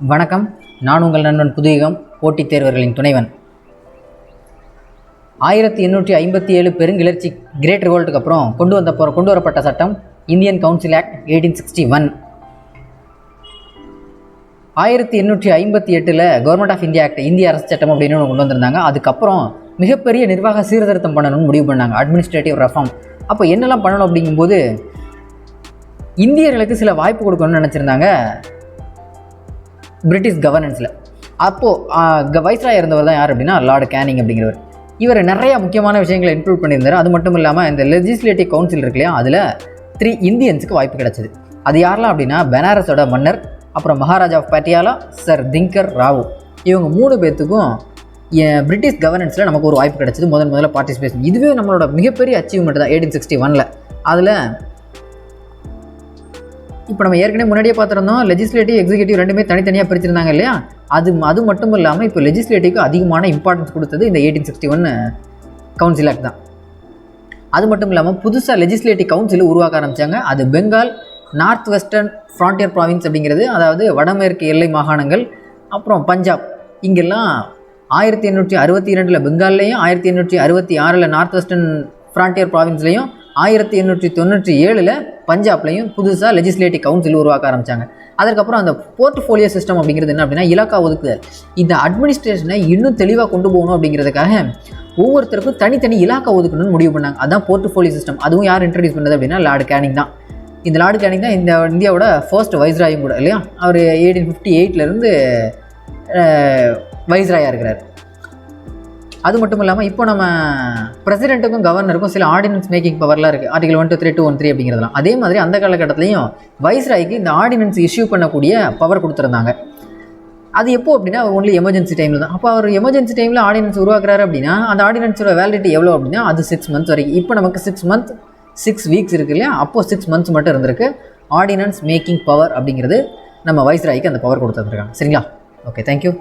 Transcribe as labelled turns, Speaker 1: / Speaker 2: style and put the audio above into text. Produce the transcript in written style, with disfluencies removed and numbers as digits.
Speaker 1: வணக்கம். நான் உங்கள் நண்பன் புதுயுகம், போட்டித் தேர்வர்களின் துணைவன். 1857 பெருங்கிளர்ச்சி கிரேட் ரிவோல்ட்டுக்கு அப்புறம் கொண்டு வரப்பட்ட சட்டம் Indian Council Act 1861. 1858 Government of India Act, இந்திய அரசு சட்டம் அப்படின்னு ஒன்று கொண்டு வந்திருந்தாங்க. அதுக்கப்புறம் மிகப்பெரிய நிர்வாக சீர்திருத்தம் பண்ணணும்னு முடிவு பண்ணாங்க, அட்மினிஸ்ட்ரேட்டிவ் ரெஃபார்ம். அப்போ என்னெல்லாம் பண்ணணும் அப்படிங்கும்போது இந்தியர்களுக்கு சில வாய்ப்பு கொடுக்கணும்னு நினச்சிருந்தாங்க பிரிட்டிஷ் கவர்னன்ஸில். அப்போது வைஸ்ராய் இருந்தவர் தான் யார் அப்படின்னா லார்டு கேனிங் அப்படிங்கிறவர். இவர் நிறைய முக்கியமான விஷயங்களை இன்க்ளூட் பண்ணியிருந்தார். அது மட்டும் இல்லாமல் இந்த லெஜிஸ்லேட்டிவ் கவுன்சில் இருக்கு இல்லையா, அதில் 3 இந்தியன்ஸுக்கு வாய்ப்பு கிடச்சிது. அது யாரெல்லாம் அப்படின்னா பனாரஸோட மன்னர், அப்புறம் மகாராஜா ஆஃப் பட்டியாலா, சர் திங்கர் ராவ். இவங்க 3 பேர்த்துக்கும் பிரிட்டிஷ் கவர்னன்ஸில் நமக்கு ஒரு வாய்ப்பு கிடச்சிது, முதல்ல பார்ட்டிசிபேஷன். இதுவே நம்மளோட மிகப்பெரிய அச்சீவ்மெண்ட் தான் 1861. அதில் இப்போ நம்ம ஏற்கனவே முன்னாடியே பார்த்துருந்தோம், லெஜிஸ்லேட்டிவ் எக்ஸிக்யூட்டிவ் ரெண்டுமே தனித்தனியாக பிரிச்சிருந்தாங்க இல்லையா. அது மட்டும் இல்லாமல் இப்போ லெஜிஸ்லேட்டிவ்க்கு அதிகமான இம்பார்ட்டன்ஸ் கொடுத்தது இந்த 1861 கவுன்சில் ஆக்ட் தான். அது மட்டும் இல்லாமல் புதுசாக லெஜிஸ்லேட்டிவ் கவுன்சில் உருவாக்க ஆரம்பித்தாங்க. அது Bengal, north western frontier province அப்படிங்கிறது, அதாவது வடமேற்கு எல்லை மாகாணங்கள், அப்புறம் பஞ்சாப். இங்கெல்லாம் 1862 பெங்கால்லையும், 1866 நார்த் வெஸ்டர்ன் ஃப்ரான்டியர் ப்ராவின்ஸ்லையும், 1897 பஞ்சாப்லையும் புதுசாக லெஜிஸ்லேட்டிவ் கவுன்சில் உருவாக்க ஆரம்பித்தாங்க. அதுக்கப்புறம் அந்த போர்ட்ஃபோலியோ சிஸ்டம் அப்படிங்கிறது என்ன அப்படின்னா இலாக்கா ஒதுக்குதல். இந்த அட்மினிஸ்ட்ரேஷனை இன்னும் தெளிவாக கொண்டு போகணும் அப்படிங்கிறதுக்காக ஒவ்வொருத்தருக்கும் தனித்தனி இலாக்கா ஒதுக்கணும்னு முடிவு பண்ணாங்க. அதுதான் போர்ட்ஃபோலியோ சிஸ்டம். அதுவும் யார் இன்ட்ரடியூஸ் பண்ணது அப்படின்னா லார்டு கேனிங் தான். இந்த லார்டு கேனிங் தான் இந்த இந்தியாவோட ஃபர்ஸ்ட் வைஸ்ராயும் கூட இல்லையா. அவர் 1858 வைஸ்ராயாக இருக்கிறார். அது மட்டும் இல்லாமல் இப்போ நம்ம பிரசிடென்ட்டுக்கும் கவர்னருக்கும் சில ஆர்டினன்ஸ் மேக்கிங் பவர்லாம் இருக்குது. ஆர்டிகல் 123, 213 அப்படிங்கிறதுலாம். அதே மாதிரி அந்த காலகட்டத்திலையும் வைஸ்ராய்க்கு இந்த ஆர்டினன்ஸ் இஷ்யூ பண்ணக்கூடிய பவர் கொடுத்துருந்தாங்க. அது எப்போ அப்படின்னா ஒன்லி எமர்ஜென்சி டைமில் தான். அப்போ அவர் எமர்ஜென்சி டைமில் ஆர்டினன்ஸ் உருவாக்குறாரு அப்படின்னா அந்த ஆர்டினன்ஸோட வேலிடிட்டி எவ்வளோ அப்படின்னா அது 6 months வரைக்கும். இப்போ நமக்கு 6 weeks இருக்குது இல்லையா. அப்போது 6 months மட்டும் இருந்திருக்கு. ஆர்டினன்ஸ் மேக்கிங் பவர் அப்படிங்கிறது நம்ம வைஸ்ராய்க்கு அந்த பவர் கொடுத்துருக்காங்க. சரிங்களா? Okay, thank you.